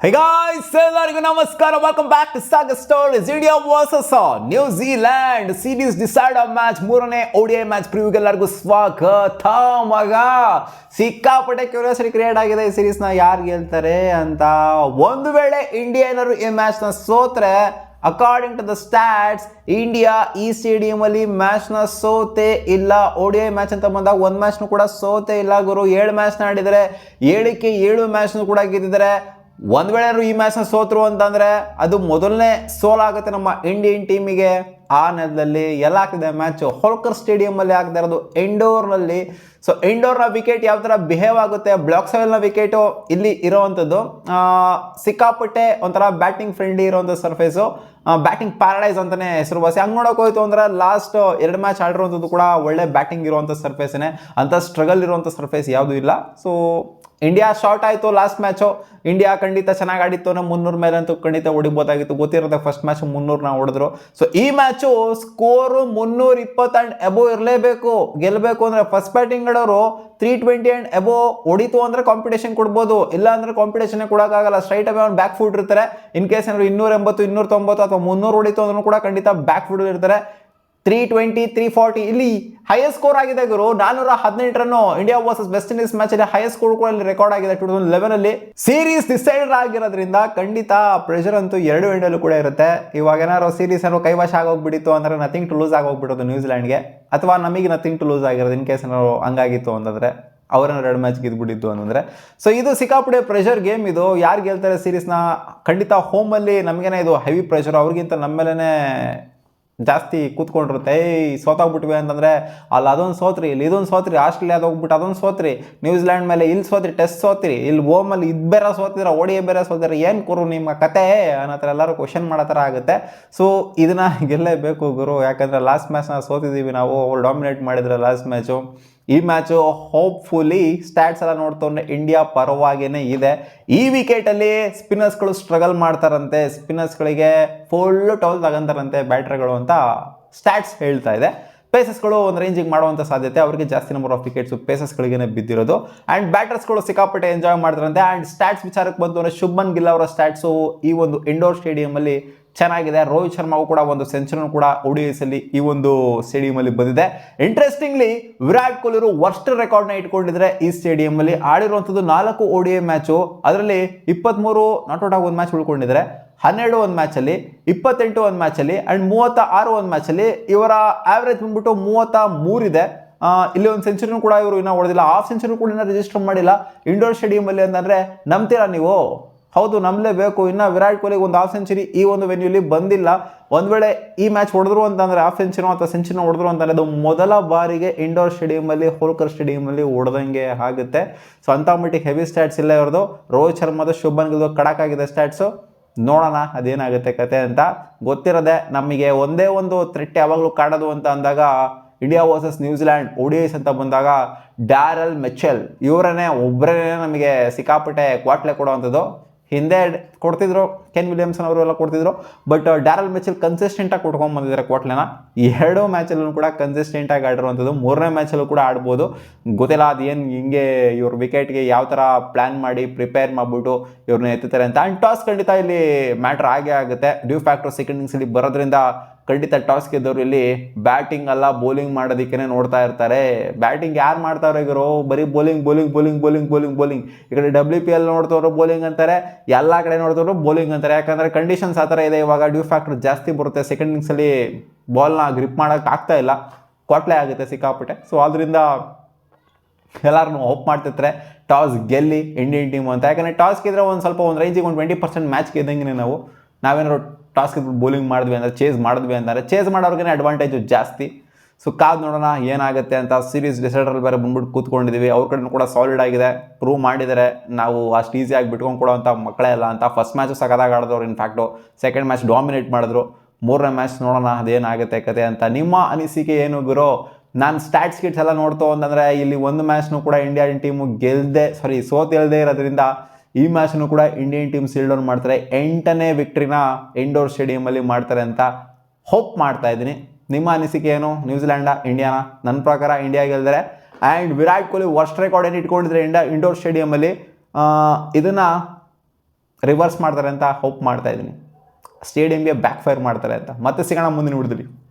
Hey guys, ಎಲ್ಲರಿಗೂ ನಮಸ್ಕಾರ. Welcome back to Sagar stories. India versus New Zealand series decider match, ಮೂರನೇ ODI match ಪ್ರಿವ್ಯೂಗೆ ಎಲ್ಲರಿಗೂ ಸ್ವಾಗತ. ಮಗ ಸಿಕ್ಕಾಪಟ್ಟೆ ಕ್ಯೂರಿಯಾಸಿಟಿ ಕ್ರಿಯೇಟ್ ಆಗಿದೆ ಈ ಸೀರೀಸ್ನ ಯಾರು ಗೆಲ್ತಾರೆ ಅಂತ. ಒಂದು ವೇಳೆ ಇಂಡಿಯಾ ಏನಾದ್ರು ಈ ಮ್ಯಾಚ್ನ ಸೋತ್ರೆ, according to the stats, India ಈ ಸ್ಟೇಡಿಯಂ ಅಲ್ಲಿ ಮ್ಯಾಚ್ನ ಸೋತೆ ಇಲ್ಲ. ODI ಮ್ಯಾಚ್ ಅಂತ ಬಂದಾಗ ಒಂದು ಮ್ಯಾಚ್ನು ಕೂಡ ಸೋತೆ ಇಲ್ಲ ಗುರು. 7 ಮ್ಯಾಚ್ನ ಆಡಿದರೆ 7ಕ್ಕೆ 7 ಮ್ಯಾಚ್ನು ಕೂಡ ಗೆದ್ದಿದ್ದಾರೆ. ಒಂದು ವೇಳೆ ಈ ಮ್ಯಾಚ್ನ ಸೋತರು ಅಂತಂದರೆ ಅದು ಮೊದಲನೇ ಸೋಲಾಗುತ್ತೆ ನಮ್ಮ ಇಂಡಿಯನ್ ಟೀಮಿಗೆ. ಆ ನೆಲದಲ್ಲಿ ಎಲ್ಲ ಆಗ್ತಿದೆ ಮ್ಯಾಚು ಹೋಲ್ಕರ್ ಸ್ಟೇಡಿಯಮಲ್ಲಿ ಆಗ್ತಾ ಇರೋದು, ಇಂಡೋರ್ನಲ್ಲಿ. ಸೊ ಇಂಡೋರ್ನ ವಿಕೆಟ್ ಯಾವ ಥರ ಬಿಹೇವ್ ಆಗುತ್ತೆ, ಬ್ಲಾಕ್ ಸಾಯಿಲ್ನ ವಿಕೆಟು ಇಲ್ಲಿ ಇರೋವಂಥದ್ದು ಸಿಕ್ಕಾಪಟ್ಟೆ ಒಂಥರ ಬ್ಯಾಟಿಂಗ್ ಫ್ರೆಂಡ್ಲಿ ಇರೋವಂಥ ಸರ್ಫೇಸು, ಬ್ಯಾಟಿಂಗ್ ಪ್ಯಾರಡೈಸ್ ಅಂತಲೇ ಹೆಸರುವಾಸಿ. ಹಂಗೆ ನೋಡೋಕೆ ಹೋಯ್ತು ಅಂದ್ರೆ ಲಾಸ್ಟ್ 2 ಮ್ಯಾಚ್ ಆಡಿರೋವಂಥದ್ದು ಕೂಡ ಒಳ್ಳೆ ಬ್ಯಾಟಿಂಗ್ ಇರುವಂಥ ಸರ್ಫೇಸೇ, ಅಂಥ ಸ್ಟ್ರಗಲ್ ಇರುವಂಥ ಸರ್ಫೇಸ್ ಯಾವುದೂ ಇಲ್ಲ. ಸೊ ಇಂಡಿಯಾ ಶಾರ್ಟ್ ಆಯಿತು ಲಾಸ್ಟ್ ಮ್ಯಾಚು. ಇಂಡಿಯಾ ಖಂಡಿತ ಚೆನ್ನಾಗಿ ಆಡಿತ್ತು, 300 ಮೇಲಂತೂ ಖಂಡಿತ ಹೊಡಿಬೋದಾಗಿತ್ತು. ಗೊತ್ತಿರೋದೆ ಫಸ್ಟ್ ಮ್ಯಾಚ್ 300 ಹೊಡೆದ್ರು. ಸೊ ಈ ಮ್ಯಾಚು ಸ್ಕೋರು 320 ಆ್ಯಂಡ್ ಎಬೋ ಇರಲೇಬೇಕು. ಗೆಲ್ಲಬೇಕು ಅಂದರೆ ಫಸ್ಟ್ ಬ್ಯಾಟಿಂಗ್ ಆಡೋರು 320 ಆ್ಯಂಡ್ ಎಬೋ ಹೊಡಿತು ಅಂದರೆ ಕಾಂಪಿಟೇಷನ್ ಕೊಡ್ಬೋದು, ಇಲ್ಲ ಅಂದರೆ ಕಾಂಪಿಟೇಷನ್ ಕೊಡೋಕ್ಕಾಗಲ್ಲ. ಸ್ಟ್ರೈಟ್ ಅವೇ ಅವ್ನು ಬ್ಯಾಕ್ ಫುಟ್ ಇರ್ತಾರೆ. ಇನ್ ಕೇಸ್ ಏನಾದ್ರು 280, 290 ಅಥವಾ 300 ಹೊಡಿತು ಅಂದ್ರೂ ಕೂಡ ಖಂಡಿತ ಬ್ಯಾಕ್ ಫುಟ್ ಇರ್ತಾರೆ. 320, 340 ಇಲ್ಲಿ ಹೈಯೆಸ್ಟ್ ಸ್ಕೋರ್ ಆಗಿದೆ ಗುರು. 418 ರನ್ನು India versus West Indies match ಅಲ್ಲಿ ಹೈಯೆಸ್ಟ್ ಸ್ಕೋರ್ ಕೂಡ ಇಲ್ಲಿ ರೆಕಾರ್ಡ್ ಆಗಿದೆ 2011 ಅಲ್ಲಿ. ಸೀರೀಸ್ ಡಿಸೈಡರ್ ಆಗಿರೋದ್ರಿಂದ ಖಂಡಿತ ಪ್ರೆಷರ್ ಅಂತೂ 2 ಎಂಡಲ್ಲೂ ಕೂಡ ಇರುತ್ತೆ. ಇವಾಗ ಏನಾದ್ರು ಸೀರೀಸ್ ಏನಾದ್ರು ಕೈವಶ ಆಗೋಗ್ಬಿಟ್ಟಿತ್ತು ಅಂದ್ರೆ ನಥಿಂಗ್ ಟು ಲೂಸ್ ಆಗೋಗ್ಬಿಡೋದು ನ್ಯೂಜಿಲ್ಯಾಂಡ್ಗೆ, ಅಥವಾ ನಮಗೆ ನಥಿಂಗ್ ಟು ಲೂಸ್ ಆಗಿರೋದು ಇನ್ ಕೇಸ್ ಏನಾದ್ರು ಹಂಗಾಗಿತ್ತು ಅಂತಂದ್ರೆ, ಅವರನ್ನ 2 ಮ್ಯಾಚ್ ಗೆದ್ಬಿಟ್ಟಿತ್ತು ಅಂತಂದರೆ. ಸೊ ಇದು ಸಿಕ್ಕಾಪಟ್ಟೆ ಪ್ರೆಷರ್ ಗೇಮ್. ಇದು ಯಾರು ಗೆಲ್ತಾರೆ ಸೀರೀಸ್ನ ಖಂಡಿತ ಹೋಮಲ್ಲಿ ನಮಗೇನೆ ಇದು ಹೆವಿ ಪ್ರೆಷರ್. ಅವ್ರಿಗಿಂತ ನಮ್ಮ ಮೇಲೇ ಜಾಸ್ತಿ ಕೂತ್ಕೊಂಡಿರುತ್ತೆ. ಸೋತಾಗ್ಬಿಟ್ವಿ ಅಂತಂದರೆ ಅಲ್ಲಿ ಅದೊಂದು ಸೋತ್ರಿ, ಇಲ್ಲಿ ಇದೊಂದು ಸೋತ್ರಿ, ಆಸ್ಟ್ರೇಲಿಯಾದ ಹೋಗ್ಬಿಟ್ಟು ಅದೊಂದು ಸೋತ್ರಿ, ನ್ಯೂಜಿಲ್ಯಾಂಡ್ ಮೇಲೆ ಇಲ್ಲಿ ಸೋತ್ರಿ, ಟೆಸ್ಟ್ ಸೋತ್ರಿ, ಇಲ್ಲಿ ಹೋಮಲ್ಲಿ ಇದು ಬೇರೆ ಸೋತಿದ್ರೆ, ODI ಬೇರೆ ಸೋತಿದ್ರೆ, ಏನು ಕುರು ನಿಮ್ಮ ಕತೆ ಅನ್ನೋ ಥರ ಎಲ್ಲರೂ ಕ್ವಶನ್ ಮಾಡೋ ಥರ ಆಗುತ್ತೆ. ಸೊ ಇದನ್ನು ಗೆಲ್ಲೇಬೇಕು ಗುರು, ಯಾಕಂದರೆ ಲಾಸ್ಟ್ ಮ್ಯಾಚ್ನ ಸೋತಿದ್ದೀವಿ ನಾವು. ಅವ್ರು ಡಾಮಿನೇಟ್ ಮಾಡಿದ್ರೆ ಲಾಸ್ಟ್ ಮ್ಯಾಚು. ಈ ಮ್ಯಾಚು ಹೋಪ್ಫುಲಿ ಸ್ಟ್ಯಾಟ್ಸ್ ಎಲ್ಲ ನೋಡ್ತೊಂಡ್ರೆ ಇಂಡಿಯಾ ಪರವಾಗಿಯೇ ಇದೆ. ಈ ವಿಕೆಟಲ್ಲಿ ಸ್ಪಿನ್ನರ್ಸ್ಗಳು ಸ್ಟ್ರಗಲ್ ಮಾಡ್ತಾರಂತೆ, ಸ್ಪಿನ್ನರ್ಸ್ಗಳಿಗೆ ಫುಲ್ ಟೌಲ್ ತಗೊಂತಾರಂತೆ ಬ್ಯಾಟ್ರಿಗಳು ಅಂತ ಸ್ಟ್ಯಾಟ್ಸ್ ಹೇಳ್ತಾ ಇದೆ. ಪೇಸಸ್ಗಳು ಒಂದು ರೇಂಜಿಗೆ ಮಾಡುವಂಥ ಸಾಧ್ಯತೆ, ಅವರಿಗೆ ಜಾಸ್ತಿ ನಂಬರ್ ಆಫ್ ವಿಕೆಟ್ಸು ಪೇಸಸ್ಗಳಿಗೇ ಬಿದ್ದಿರೋದು. ಆ್ಯಂಡ್ ಬ್ಯಾಟರ್ಸ್ಗಳು ಸಿಕ್ಕಾಪಟ್ಟೆ ಎಂಜಾಯ್ ಮಾಡ್ತಾರಂತೆ. ಆ್ಯಂಡ್ ಸ್ಟ್ಯಾಟ್ಸ್ ವಿಚಾರಕ್ಕೆ ಬಂತು ಅಂದರೆ ಶುಭ್ಮನ್ ಗಿಲ್ ಅವರ ಸ್ಟ್ಯಾಟ್ಸು ಈ ಒಂದು ಇಂಡೋರ್ ಸ್ಟೇಡಿಯಮಲ್ಲಿ ಚೆನ್ನಾಗಿದೆ. ರೋಹಿತ್ ಶರ್ಮಾವು ಕೂಡ ಒಂದು ಸೆಂಚುರಿ ಕೂಡ ODIs ಅಲ್ಲಿ ಈ ಒಂದು ಸ್ಟೇಡಿಯಮಲ್ಲಿ ಬಂದಿದೆ. ಇಂಟ್ರೆಸ್ಟಿಂಗ್ಲಿ ವಿರಾಟ್ ಕೊಹ್ಲಿ ವರ್ಸ್ಟ್ ರೆಕಾರ್ಡ್ನ ಇಟ್ಕೊಂಡಿದ್ರೆ ಈ ಸ್ಟೇಡಿಯಮಲ್ಲಿ ಆಡಿರುವಂಥದ್ದು 4 ODI ಮ್ಯಾಚು, ಅದರಲ್ಲಿ 23 ನಾಟ್ ಔಟ್ ಆಗಿ ಒಂದು ಮ್ಯಾಚ್ ಉಳ್ಕೊಂಡಿದ್ದಾರೆ, 12 ಒಂದು ಮ್ಯಾಚಲ್ಲಿ, 28 ಒಂದು ಮ್ಯಾಚಲ್ಲಿ, ಆ್ಯಂಡ್ 36 ಒಂದು ಮ್ಯಾಚಲ್ಲಿ. ಇವರ ಆವ್ರೇಜ್ ಬಂದ್ಬಿಟ್ಟು 33 ಇದೆ. ಇಲ್ಲಿ ಒಂದು ಸೆಂಚುರಿನೂ ಕೂಡ ಇವರು ಇನ್ನೂ ಹೊಡೆದಿಲ್ಲ, ಹಾಫ್ ಸೆಂಚುರಿ ಕೂಡ ಇನ್ನೂ ರಿಜಿಸ್ಟರ್ ಮಾಡಿಲ್ಲ ಇಂಡೋರ್ ಸ್ಟೇಡಿಯಮಲ್ಲಿ ಅಂತಂದರೆ ನಂಬ್ತೀರಾ ನೀವು? ಹೌದು, ನಂಬಲೇಬೇಕು. ಇನ್ನು ವಿರಾಟ್ ಕೊಹ್ಲಿಗೆ ಒಂದು ಹಾಫ್ ಸೆಂಚುರಿ ಈ ಒಂದು ವೆನ್ಯೂಲಿ ಬಂದಿಲ್ಲ. ಒಂದು ವೇಳೆ ಈ ಮ್ಯಾಚ್ ಹೊಡೆದ್ರು ಅಂತಂದರೆ, ಹಾಫ್ ಸೆಂಚುರಿ ಅಥವಾ ಸೆಂಚುರಿನ ಹೊಡೆದ್ರು ಅಂತಂದರೆ ಅದು ಮೊದಲ ಬಾರಿಗೆ ಇಂಡೋರ್ ಸ್ಟೇಡಿಯಮಲ್ಲಿ, ಹೋಲ್ಕರ್ ಸ್ಟೇಡಿಯಮಲ್ಲಿ ಹೊಡೆದಂಗೆ ಆಗುತ್ತೆ. ಸೊ ಅಂಥ ಮಟ್ಟಿಗೆ ಹೆವಿ ಸ್ಟ್ಯಾಟ್ಸ್ ಇಲ್ಲ ಇವ್ರದ್ದು. ರೋಹಿತ್ ಶರ್ಮಾದು, ಶುಭ್ಮನ್ ಗಿಲ್ದು ಖಡಕ್ ಆಗಿದೆ ಸ್ಟ್ಯಾಟ್ಸು. ನೋಡೋಣ ಅದೇನಾಗುತ್ತೆ ಕತೆ ಅಂತ. ಗೊತ್ತಿರೋದೆ ನಮಗೆ ಒಂದೇ ಒಂದು ಥ್ರೆಟ್ ಯಾವಾಗಲೂ ಕಾಡೋದು ಅಂತ ಅಂದಾಗ, ಇಂಡಿಯಾ ವರ್ಸಸ್ ನ್ಯೂಜಿಲ್ಯಾಂಡ್ ODIs ಅಂತ ಬಂದಾಗ ಡ್ಯಾರಲ್ ಮಿಚೆಲ್ ಇವರನ್ನೇ ಒಬ್ಬರೇ ನಮಗೆ ಸಿಕ್ಕಾಪಟ್ಟೆ ಕ್ವಾಟ್ಲೆ ಕೊಡುವಂಥದ್ದು. ಹಿಂದೆ ಕೊಡ್ತಿದ್ರು, ಕೆನ್ ವಿಲಿಯಮ್ಸನ್ ಅವರು ಎಲ್ಲ ಕೊಡ್ತಿದ್ರು, ಬಟ್ ಡ್ಯಾರಲ್ ಮಿಚೆಲ್ ಕನ್ಸಿಸ್ಟೆಂಟಾಗಿ ಕೊಟ್ಕೊಂಡು ಬಂದಿದ್ದಾರೆ ಕ್ವಾಟ್ಲೆನ. 2 ಮ್ಯಾಚಲ್ಲೂ ಕೂಡ ಕನ್ಸಿಸ್ಟೆಂಟಾಗಿ ಆಡಿರುವಂಥದ್ದು. 3ನೇ ಮ್ಯಾಚಲ್ಲೂ ಕೂಡ ಆಡ್ಬೋದು, ಗೊತ್ತಿಲ್ಲ ಅದೇನು ಹಿಂಗೆ ಇವ್ರ ವಿಕೆಟ್ಗೆ ಯಾವ ಥರ ಪ್ಲ್ಯಾನ್ ಮಾಡಿ ಪ್ರಿಪೇರ್ ಮಾಡಿಬಿಟ್ಟು ಇವ್ರನ್ನ ಎತ್ತುತ್ತಾರೆ ಅಂತ. ಆ್ಯಂಡ್ ಟಾಸ್ ಖಂಡಿತ ಇಲ್ಲಿ ಮ್ಯಾಟ್ರ್ ಆಗೇ ಆಗುತ್ತೆ. ಡ್ಯೂ ಫ್ಯಾಕ್ಟರ್ ಸೆಕೆಂಡ್ ಇನ್ನಿಂಗ್ಸಲ್ಲಿ ಬರೋದ್ರಿಂದ ಖಂಡಿತ ಟಾಸ್ ಗೆದ್ದವರು ಇಲ್ಲಿ ಬ್ಯಾಟಿಂಗ್ ಅಲ್ಲ ಬೌಲಿಂಗ್ ಮಾಡೋದಕ್ಕೇ ನೋಡ್ತಾ ಇರ್ತಾರೆ. ಬ್ಯಾಟಿಂಗ್ ಯಾರು ಮಾಡ್ತಾವ್ರೆ ಇವರು? ಬರೀ bowling bowling bowling bowling bowling bowling. ಈ ಕಡೆ WPL ನೋಡ್ತವ್ರು ಬೌಲಿಂಗ್ ಅಂತಾರೆ, ಎಲ್ಲ ಕಡೆ ನೋಡ್ತವ್ರು ಬೌಲಿಂಗ್ ಅಂತಾರೆ. ಯಾಕಂದರೆ ಕಂಡೀಷನ್ಸ್ ಆ ಥರ ಇದೆ. ಇವಾಗ ಡ್ಯೂ ಫ್ಯಾಕ್ಟರ್ ಜಾಸ್ತಿ ಬರುತ್ತೆ. ಸೆಕೆಂಡ್ ಇನ್ನಿಂಗ್ಸಲ್ಲಿ ಬಾಲ್ನ ಗ್ರಿಪ್ ಮಾಡೋಕ್ಕೆ ಆಗ್ತಾ ಇಲ್ಲ, ಕ್ವಾಟ್ಲೆ ಆಗುತ್ತೆ ಸಿಕ್ಕಾಪಟ್ಟೆ. ಸೊ ಆದ್ದರಿಂದ ಎಲ್ಲರೂ ಹೋಪ್ ಮಾಡ್ತಿರ್ತಾರೆ ಟಾಸ್ ಗೆಲ್ಲಿ ಇಂಡಿಯನ್ ಟೀಮು ಅಂತ. ಯಾಕಂದರೆ ಟಾಸ್ ಗೆದ್ರೆ ಒಂದು ಸ್ವಲ್ಪ ಒಂದು ರೇಂಜಿಗೆ ಒಂದು 20% ಮ್ಯಾಚ್ ಗೆದ್ದಂಗೆ ನಾವೇನಾದ್ರು ಟಾಸ್ ಗೆದ್ದು ಬೌಲಿಂಗ್ ಮಾಡಿದ್ವಿ ಅಂದರೆ, ಚೇಸ್ ಮಾಡಿದ್ವಿ ಅಂದರೆ, ಚೇಸ್ ಮಾಡೋರ್ಗೇ ಅಡ್ವಾಂಟೇಜು ಜಾಸ್ತಿ. ಸೊ ಕಾದು ನೋಡೋಣ ಏನಾಗುತ್ತೆ ಅಂತ. ಸೀರೀಸ್ ಡಿಸೈಡರಲ್ಲಿ ಬೇರೆ ಬಂದ್ಬಿಟ್ಟು ಕೂತ್ಕೊಂಡಿದ್ದೀವಿ. ಅವ್ರ ಕಡೆ ಕೂಡ ಸಾಲಿಡ್ ಆಗಿದೆ, ಪ್ರೂವ್ ಮಾಡಿದ್ದಾರೆ. ನಾವು ಅಷ್ಟು ಈಸಿಯಾಗಿ ಬಿಟ್ಕೊಂಡು ಕೊಡೋವಂಥ ಮಕ್ಕಳೇ ಅಲ್ಲ ಅಂತ. ಫಸ್ಟ್ ಮ್ಯಾಚು ಸಖತ್ತಾಗಿ ಆಡಿದವ್ರು, ಇನ್ಫ್ಯಾಕ್ಟು ಸೆಕೆಂಡ್ ಮ್ಯಾಚ್ ಡಾಮಿನೇಟ್ ಮಾಡಿದ್ರು. 3ನೇ ಮ್ಯಾಚ್ ನೋಡೋಣ ಅದೇನಾಗುತ್ತೆ ಕತೆ ಅಂತ. ನಿಮ್ಮ ಅನಿಸಿಕೆ ಏನು ಗುರು? ನಾನು ಸ್ಟ್ಯಾಟ್ಸ್ ಕಿಟ್ಸ್ ಎಲ್ಲ ನೋಡ್ತು ಅಂತಂದರೆ ಇಲ್ಲಿ ಒಂದು ಮ್ಯಾಚ್ನೂ ಕೂಡ ಇಂಡಿಯನ್ ಟೀಮು ಸೋತಿಲ್ಲದೆ ಇರೋದ್ರಿಂದ ಈ ಮ್ಯಾಚ್ನೂ ಕೂಡ ಇಂಡಿಯನ್ ಟೀಮ್ ಸೀಲ್ ಡೌನ್ ಮಾಡ್ತಾರೆ. 8ನೇ ವಿಕ್ಟ್ರಿನ ಇಂಡೋರ್ ಸ್ಟೇಡಿಯಮಲ್ಲಿ ಮಾಡ್ತಾರೆ ಅಂತ ಹೋಪ್ ಮಾಡ್ತಾ ಇದ್ದೀನಿ. ನಿಮ್ಮ ಅನಿಸಿಕೆ ಏನು? ನ್ಯೂಜಿಲ್ಯಾಂಡಾ ಇಂಡಿಯಾನ? ನನ್ನ ಪ್ರಕಾರ ಇಂಡಿಯಾ ಗೆಲ್ದರೆ. And Virat Kohli worst record ಏನು ಇಟ್ಕೊಂಡಿದ್ರೆ ಇಂಡೋರ್ ಸ್ಟೇಡಿಯಮಲ್ಲಿ, ಇದನ್ನು ರಿವರ್ಸ್ ಮಾಡ್ತಾರೆ ಅಂತ ಹೋಪ್ ಮಾಡ್ತಾ ಇದ್ದೀನಿ. ಸ್ಟೇಡಿಯಂಗೆ ಬ್ಯಾಕ್ ಫೈರ್ ಮಾಡ್ತಾರೆ ಅಂತ. ಮತ್ತೆ ಸಿಗೋಣ ಮುಂದಿನ ವಿಡಿಯೋದಲ್ಲಿ.